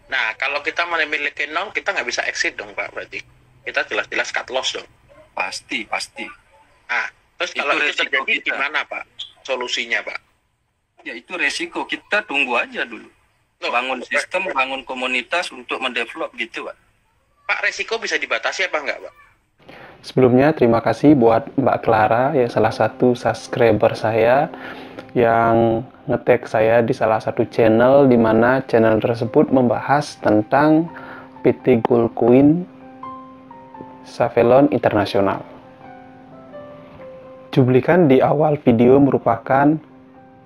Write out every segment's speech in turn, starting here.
Nah, kalau kita memiliki nol, kita nggak bisa exit dong, Pak. Berarti kita jelas-jelas cut loss dong. Pasti, pasti. Nah, terus Itu kalau itu resiko terjadi kita. gimana, Pak? Solusinya, Pak? Ya itu resiko, kita tunggu aja dulu. Loh, Bangun sistem, bangun komunitas untuk mendevelop gitu, Pak. Pak, resiko bisa dibatasi apa enggak, Pak? Sebelumnya terima kasih buat Mbak Clara yang salah satu subscriber saya yang nge-tag saya di salah satu channel, di mana channel tersebut membahas tentang PT Gold Coin Savelon Internasional. Cuplikan di awal video merupakan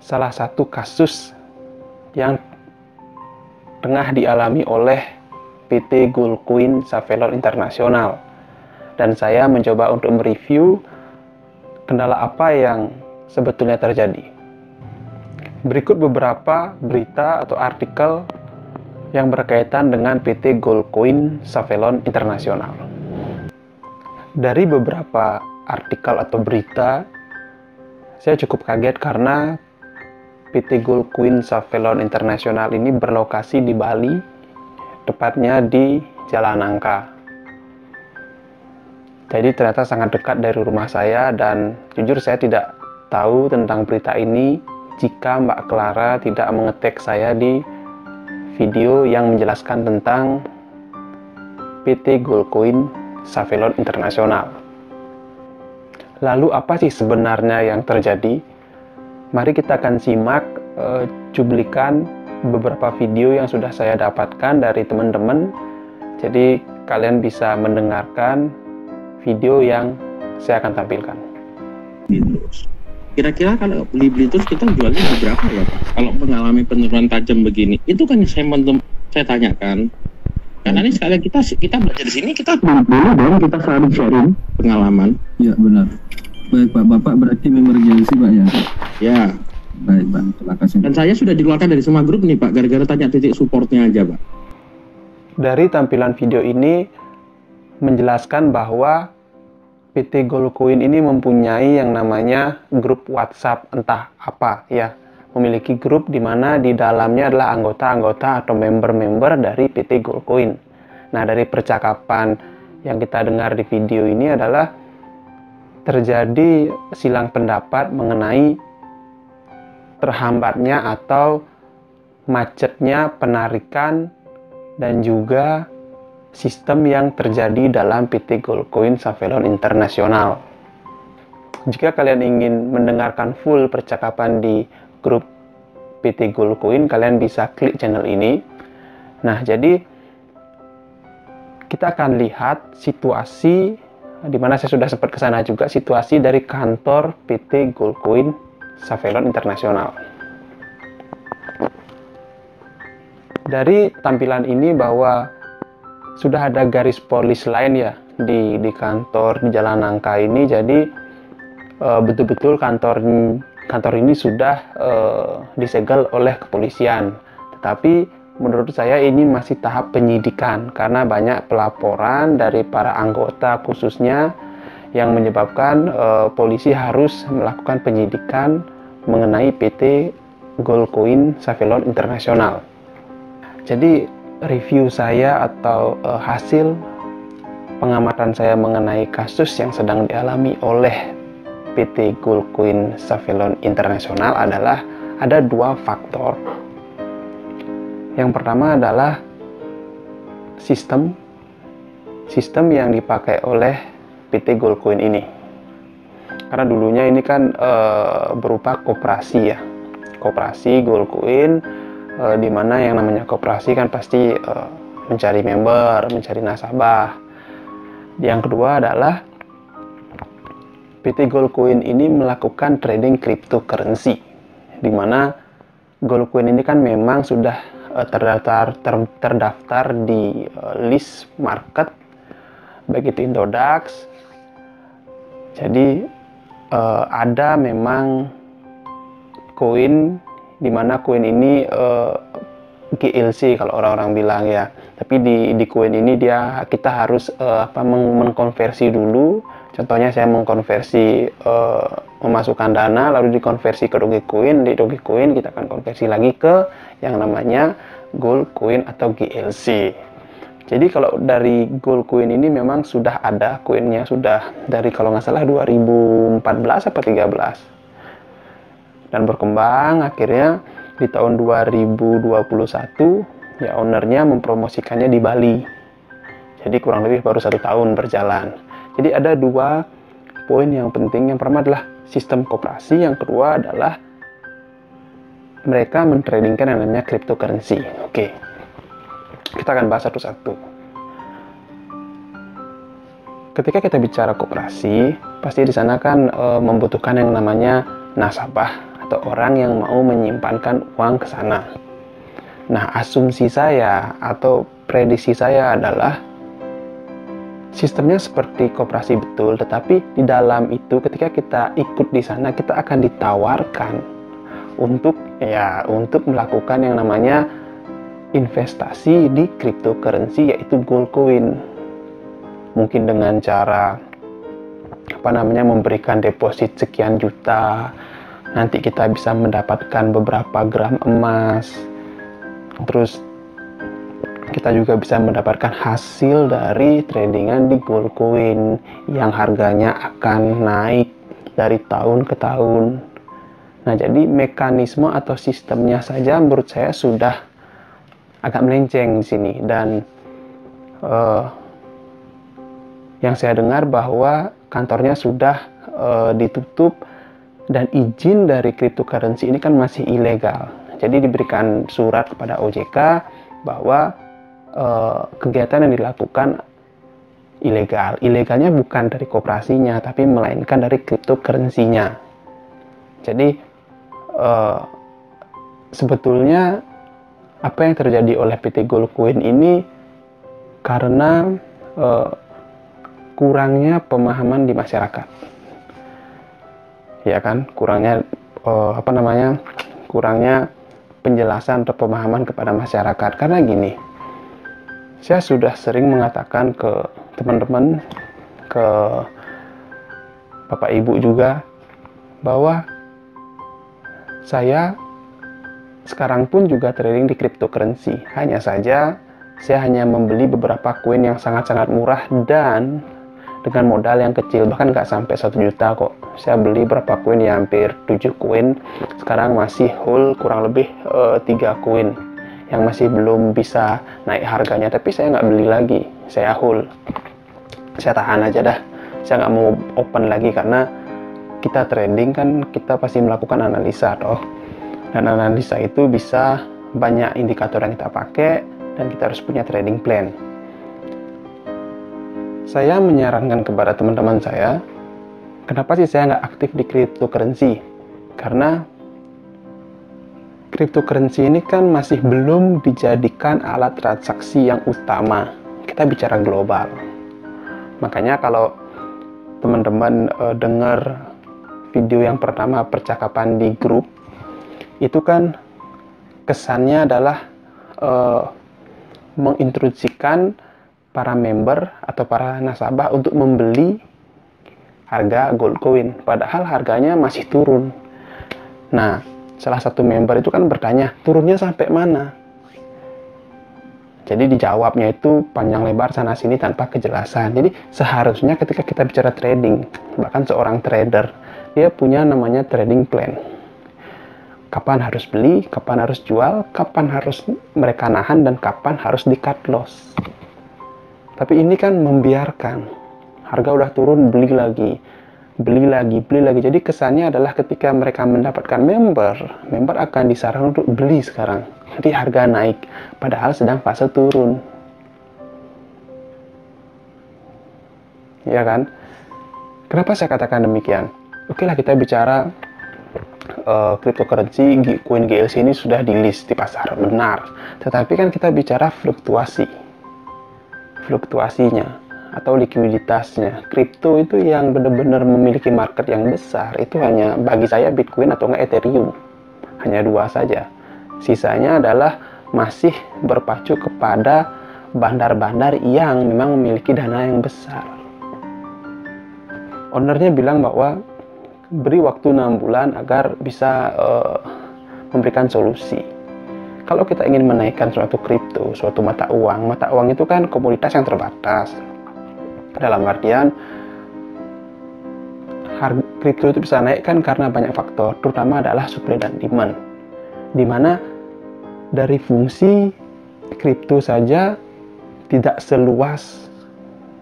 salah satu kasus yang tengah dialami oleh PT Gold Coin Savelon Internasional, dan saya mencoba untuk mereview kendala apa yang sebetulnya terjadi. Berikut beberapa berita atau artikel yang berkaitan dengan PT Gold Coin Savelon Internasional. Dari beberapa artikel atau berita, saya cukup kaget karena PT Gold Coin Savelon Internasional ini berlokasi di Bali, tepatnya di Jalan Nangka. Jadi ternyata sangat dekat dari rumah saya, dan jujur saya tidak tahu tentang berita ini jika Mbak Clara tidak mengetek saya di video yang menjelaskan tentang PT Gold Coin Savelon Internasional. Lalu apa sih sebenarnya yang terjadi? Mari kita akan simak cuplikan beberapa video yang sudah saya dapatkan dari teman-teman. Jadi kalian bisa mendengarkan video yang saya akan tampilkan. Kira-kira kalau beli terus kita jualnya di berapa ya, Pak? Kalau mengalami penurunan tajam begini, itu kan saya tanyakan. Karena ini sekali kita belajar di sini, kita dulu dong, kita selalu sharing pengalaman. Ya benar. Baik Pak, Bapak berarti member JLC Pak ya? Ya. Baik Pak, terima kasih. Dan saya sudah dikeluarkan dari semua grup nih Pak, gara-gara tanya titik supportnya aja Pak. Dari tampilan video ini menjelaskan bahwa PT Gold Coin ini mempunyai yang namanya grup WhatsApp entah apa ya. Memiliki grup di mana di dalamnya adalah anggota-anggota atau member-member dari PT Gold Coin. Nah, dari percakapan yang kita dengar di video ini adalah terjadi silang pendapat mengenai terhambatnya atau macetnya penarikan dan juga sistem yang terjadi dalam PT Gold Coin Savelon Internasional. Jika kalian ingin mendengarkan full percakapan di grup PT Gold Coin, kalian bisa klik channel ini. Nah, jadi kita akan lihat situasi di mana saya sudah sempat ke sana juga, situasi dari kantor PT Gold Coin Savelon Internasional. Dari tampilan ini bahwa sudah ada garis polis lain ya di kantor di Jalan Nangka ini. Jadi betul-betul kantor ini sudah disegel oleh kepolisian. Tetapi menurut saya ini masih tahap penyidikan karena banyak pelaporan dari para anggota khususnya yang menyebabkan polisi harus melakukan penyidikan mengenai PT Gold Coin Savelon Internasional. Jadi review saya atau hasil pengamatan saya mengenai kasus yang sedang dialami oleh PT Gold Coin Savelon Internasional adalah ada dua faktor. Yang pertama adalah sistem yang dipakai oleh PT Gold Coin ini. Karena dulunya ini kan berupa koperasi ya, koperasi Gold Coin. Di mana yang namanya koperasi kan pasti mencari member, mencari nasabah. Yang kedua adalah PT Gold Coin ini melakukan trading cryptocurrency, di mana Gold Coin ini kan memang sudah terdaftar di list market, baik itu Indodax. Jadi ada memang koin di mana koin ini GLC kalau orang-orang bilang ya. Tapi di koin ini kita harus mengkonversi dulu. Contohnya saya mengkonversi memasukkan dana lalu dikonversi ke Dogecoin. Di Dogecoin kita akan konversi lagi ke yang namanya Gold Coin atau GLC. Jadi kalau dari Gold Coin ini memang sudah ada koinnya, sudah dari kalau nggak salah 2014 atau 13, dan berkembang akhirnya di tahun 2021 ya ownernya mempromosikannya di Bali. Jadi kurang lebih baru 1 tahun berjalan. Jadi ada 2 poin yang penting. Yang pertama adalah sistem koperasi, yang kedua adalah mereka mentradingkan yang namanya cryptocurrency. Oke, kita akan bahas satu-satu. Ketika kita bicara koperasi, pasti di sana kan membutuhkan yang namanya nasabah atau orang yang mau menyimpankan uang ke sana. Nah, asumsi saya atau prediksi saya adalah sistemnya seperti koperasi betul, tetapi di dalam itu ketika kita ikut di sana kita akan ditawarkan untuk melakukan yang namanya investasi di cryptocurrency, yaitu gold coin. Mungkin dengan cara memberikan deposit sekian juta, nanti kita bisa mendapatkan beberapa gram emas, terus kita juga bisa mendapatkan hasil dari tradingan di gold coin yang harganya akan naik dari tahun ke tahun. Nah, jadi mekanisme atau sistemnya saja menurut saya sudah agak melenceng di sini. Dan yang saya dengar bahwa kantornya sudah ditutup, dan izin dari cryptocurrency ini kan masih ilegal. Jadi diberikan surat kepada OJK bahwa kegiatan yang dilakukan ilegal. Ilegalnya bukan dari koperasinya, tapi melainkan dari cryptocurrency-nya. Jadi sebetulnya apa yang terjadi oleh PT Gold Coin ini karena kurangnya pemahaman di masyarakat, ya kan? Kurangnya kurangnya penjelasan atau pemahaman kepada masyarakat. Karena gini, saya sudah sering mengatakan ke teman-teman, ke Bapak Ibu juga, bahwa saya sekarang pun juga trading di cryptocurrency. Hanya saja saya hanya membeli beberapa koin yang sangat-sangat murah dan dengan modal yang kecil, bahkan nggak sampai 1 juta kok. Saya beli berapa koin ya, hampir 7 koin. Sekarang masih hold kurang lebih 3 koin yang masih belum bisa naik harganya, tapi saya nggak beli lagi, saya hold, saya tahan aja dah. Saya nggak mau open lagi karena kita trading kan kita pasti melakukan analisa toh, dan analisa itu bisa banyak indikator yang kita pakai dan kita harus punya trading plan. Saya menyarankan kepada teman-teman saya, kenapa sih saya nggak aktif di cryptocurrency? Karena cryptocurrency ini kan masih belum dijadikan alat transaksi yang utama. Kita bicara global. Makanya kalau teman-teman dengar video yang pertama percakapan di grup, itu kan kesannya adalah menginstruksikan para member atau para nasabah untuk membeli harga gold coin, padahal harganya masih turun. Nah, salah satu member itu kan bertanya, turunnya sampai mana? Jadi dijawabnya itu panjang lebar sana sini tanpa kejelasan. Jadi seharusnya ketika kita bicara trading, bahkan seorang trader, dia punya namanya trading plan. Kapan harus beli, kapan harus jual, kapan harus mereka nahan, dan kapan harus di cut loss. Tapi ini kan membiarkan harga udah turun, beli lagi. Jadi kesannya adalah ketika mereka mendapatkan member akan disarankan untuk beli sekarang. Jadi harga naik, padahal sedang fase turun. Ya kan? Kenapa saya katakan demikian? Oke lah, kita bicara cryptocurrency, koin GLC ini sudah di list di pasar, benar. Tetapi kan kita bicara fluktuasinya atau likuiditasnya. Kripto itu yang benar-benar memiliki market yang besar itu hanya bagi saya Bitcoin atau enggak Ethereum. Hanya 2 saja. Sisanya adalah masih berpacu kepada bandar-bandar yang memang memiliki dana yang besar. Ownernya bilang bahwa beri waktu 6 bulan agar bisa memberikan solusi. Kalau kita ingin menaikkan suatu kripto, suatu mata uang itu kan komoditas yang terbatas. Dalam artian harga kripto itu bisa naik kan karena banyak faktor, terutama adalah supply dan demand. Dimana dari fungsi kripto saja tidak seluas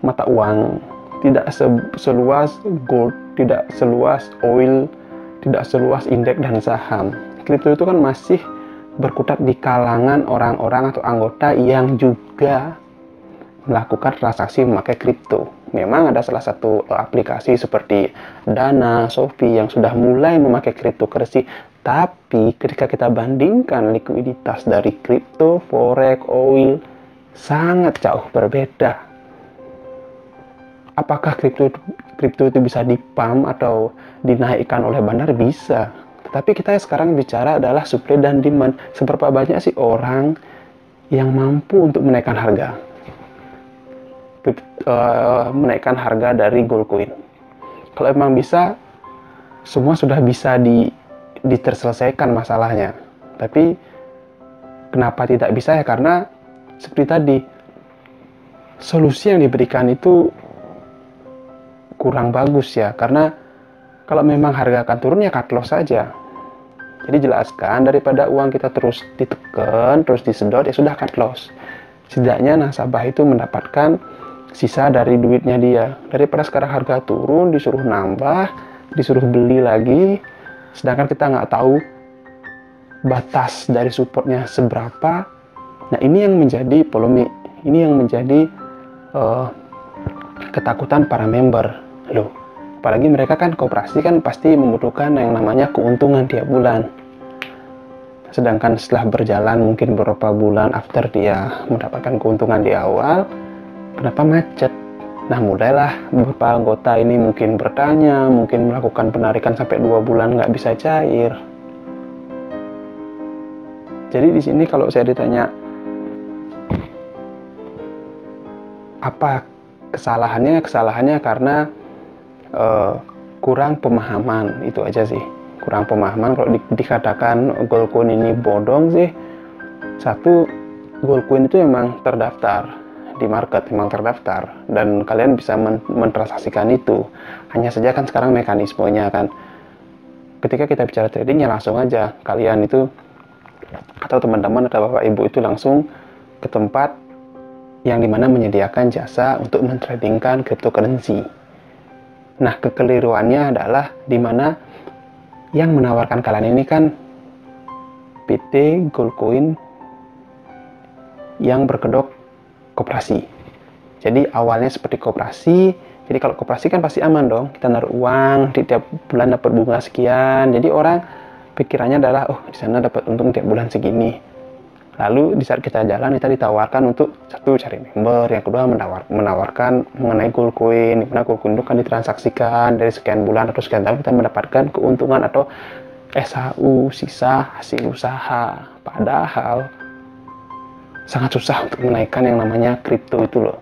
mata uang, tidak seluas gold, tidak seluas oil, tidak seluas indeks dan saham. Kripto itu kan masih berkutat di kalangan orang-orang atau anggota yang juga melakukan transaksi memakai kripto. Memang ada salah satu aplikasi seperti Dana, Shopee yang sudah mulai memakai cryptocurrency, tapi ketika kita bandingkan likuiditas dari kripto, forex, oil sangat jauh berbeda. Apakah kripto itu bisa dipump atau dinaikkan oleh bandar? Bisa. Tapi kita sekarang bicara adalah supply dan demand. Seberapa banyak sih orang yang mampu untuk menaikkan harga? Menaikkan harga dari gold coin. Kalau emang bisa, semua sudah bisa diterselesaikan masalahnya. Tapi kenapa tidak bisa ya? Karena seperti tadi, solusi yang diberikan itu kurang bagus ya. Karena kalau memang harga akan turun ya cut loss saja. Jadi jelaskan, daripada uang kita terus ditekan, terus disedot, ya sudah cut loss. Setidaknya nasabah itu mendapatkan sisa dari duitnya dia. Daripada sekarang harga turun, disuruh nambah, disuruh beli lagi, sedangkan kita nggak tahu batas dari supportnya seberapa. Nah, ini yang menjadi polemik. Ini yang menjadi ketakutan para member. Loh, apalagi mereka kan koperasi kan pasti membutuhkan yang namanya keuntungan tiap bulan. Sedangkan setelah berjalan mungkin beberapa bulan after dia mendapatkan keuntungan di awal, kenapa macet? Nah, mulailah beberapa anggota ini mungkin bertanya, mungkin melakukan penarikan sampai 2 bulan nggak bisa cair. Jadi di sini kalau saya ditanya apa kesalahannya? Kesalahannya karena kurang pemahaman, itu aja sih. Kurang pemahaman. Kalau dikatakan gold coin ini bodong sih, satu, gold coin itu memang terdaftar di market, memang terdaftar dan kalian bisa mentransaksikan itu. Hanya saja kan sekarang mekanismenya kan, ketika kita bicara trading ya langsung aja kalian itu atau teman-teman atau bapak ibu itu langsung ke tempat yang dimana menyediakan jasa untuk mentradingkan cryptocurrency. Nah, kekeliruannya adalah dimana yang menawarkan kalian ini kan PT Gold Coin yang berkedok koperasi. Jadi awalnya seperti koperasi. Jadi kalau koperasi kan pasti aman dong. Kita naruh uang, di tiap bulan dapat bunga sekian. Jadi orang pikirannya adalah, oh di sana dapat untung tiap bulan segini. Lalu di saat kita jalan, kita ditawarkan untuk satu cari member, yang kedua menawarkan mengenai gold coin, dimana gold coin itu kan ditransaksikan dari sekian bulan atau sekian tahun kita mendapatkan keuntungan atau SHU, sisa hasil usaha. Padahal sangat susah untuk menaikkan yang namanya kripto itu loh.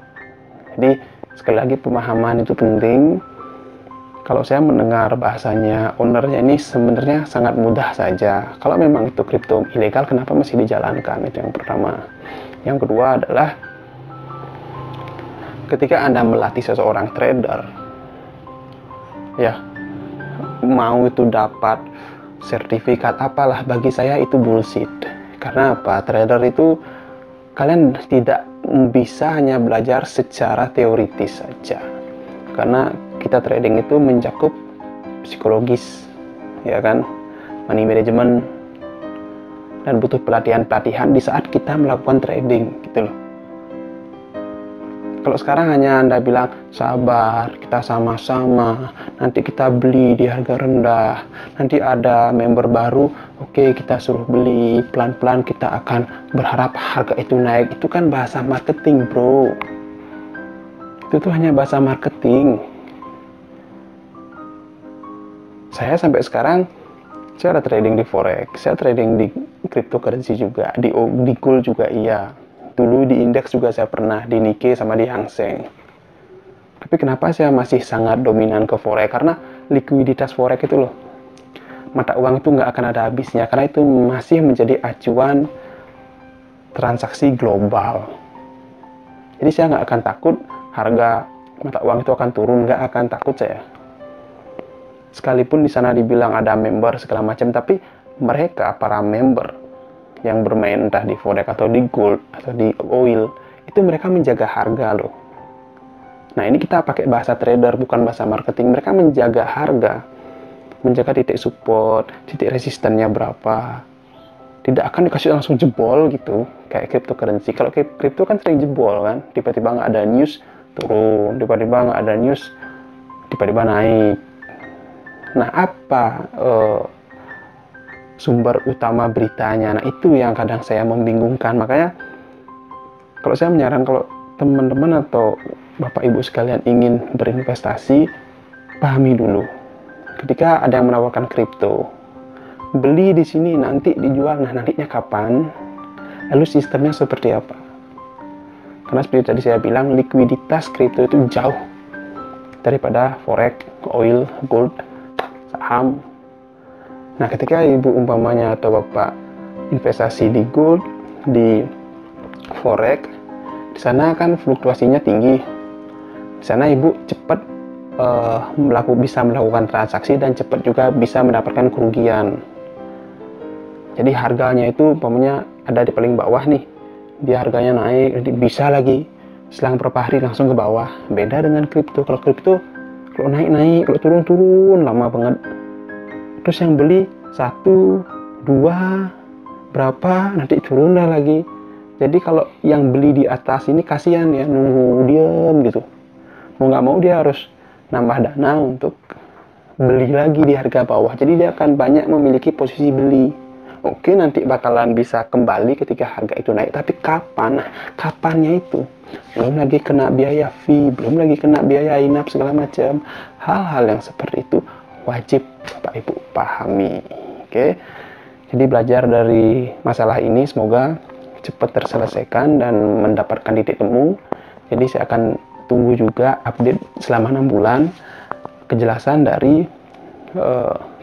Jadi sekali lagi pemahaman itu penting. Kalau saya mendengar bahasanya ownernya ini sebenarnya sangat mudah saja. Kalau memang itu kripto ilegal, kenapa masih dijalankan? Itu yang pertama. Yang kedua adalah ketika Anda melatih seseorang trader, ya mau itu dapat sertifikat apalah, bagi saya itu bullshit. Karena apa? Trader itu kalian tidak bisa hanya belajar secara teoritis saja. Karena kita trading itu mencakup psikologis, ya kan, money management, dan butuh pelatihan-pelatihan di saat kita melakukan trading, gitu loh. Kalau sekarang hanya Anda bilang, sabar, kita sama-sama, nanti kita beli di harga rendah, nanti ada member baru, oke, kita suruh beli, pelan-pelan kita akan berharap harga itu naik. Itu kan bahasa marketing, bro. Itu tuh hanya bahasa marketing. Saya sampai sekarang, saya ada trading di forex, saya trading di cryptocurrency juga, di gold juga iya. Dulu di indeks juga saya pernah, di Nikkei sama di Hang Seng. Tapi kenapa saya masih sangat dominan ke forex? Karena likuiditas forex itu loh, mata uang itu nggak akan ada habisnya. Karena itu masih menjadi acuan transaksi global. Jadi saya nggak akan takut harga mata uang itu akan turun, nggak akan takut saya. Sekalipun di sana dibilang ada member segala macam, tapi mereka para member yang bermain entah di forex atau di gold atau di oil, itu mereka menjaga harga loh. Nah ini kita pakai bahasa trader bukan bahasa marketing. Mereka menjaga harga, menjaga titik support, titik resistannya berapa. Tidak akan dikasih langsung jebol gitu kayak cryptocurrency. Kalau crypto kan sering jebol kan, tiba-tiba nggak ada news turun, tiba-tiba nggak ada news tiba-tiba naik. Nah apa sumber utama beritanya? Nah itu yang kadang saya membingungkan. Makanya kalau saya menyarankan, kalau teman-teman atau bapak ibu sekalian ingin berinvestasi, pahami dulu ketika ada yang menawarkan kripto, beli di sini nanti dijual, nah nantinya kapan, lalu sistemnya seperti apa. Karena seperti tadi saya bilang, likuiditas kripto itu jauh daripada forex, oil, gold, saham. Nah ketika ibu umpamanya atau bapak investasi di gold, di forex, di sana kan fluktuasinya tinggi. Di sana ibu cepat bisa melakukan transaksi dan cepat juga bisa mendapatkan kerugian. Jadi harganya itu umpamanya ada di paling bawah nih, dia harganya naik, jadi bisa lagi selang beberapa hari langsung ke bawah. Beda dengan kripto. Kalau kripto kalau naik, kalau turun lama banget. Terus yang beli 1, 2, berapa, nanti turun lagi. Jadi kalau yang beli di atas ini kasihan ya, nunggu diam gitu. Mau nggak mau dia harus nambah dana untuk beli lagi di harga bawah. Jadi dia akan banyak memiliki posisi beli. Oke, nanti bakalan bisa kembali ketika harga itu naik. Tapi kapan? Nah, kapannya itu belum lagi kena biaya fee, belum lagi kena biaya inap segala macam. Hal-hal yang seperti itu wajib Bapak Ibu pahami. Oke. Jadi belajar dari masalah ini semoga cepat terselesaikan dan mendapatkan titik temu. Jadi saya akan tunggu juga update selama 6 bulan kejelasan dari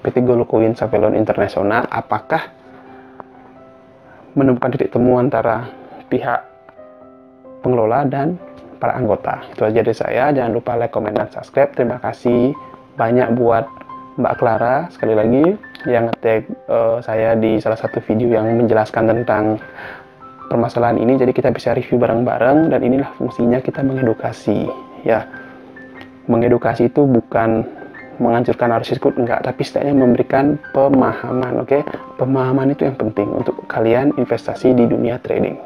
PT Goldcoin Savelon Internasional, apakah menemukan titik temu antara pihak pengelola dan para anggota. Itu aja dari saya. Jangan lupa like, comment, dan subscribe. Terima kasih banyak buat Mbak Clara sekali lagi yang nge-tag saya di salah satu video yang menjelaskan tentang permasalahan ini. Jadi kita bisa review bareng-bareng, dan inilah fungsinya kita mengedukasi ya. Mengedukasi itu bukan menghancurkan arus ikut, enggak, tapi setidaknya memberikan pemahaman. Oke, pemahaman itu yang penting untuk kalian investasi di dunia trading.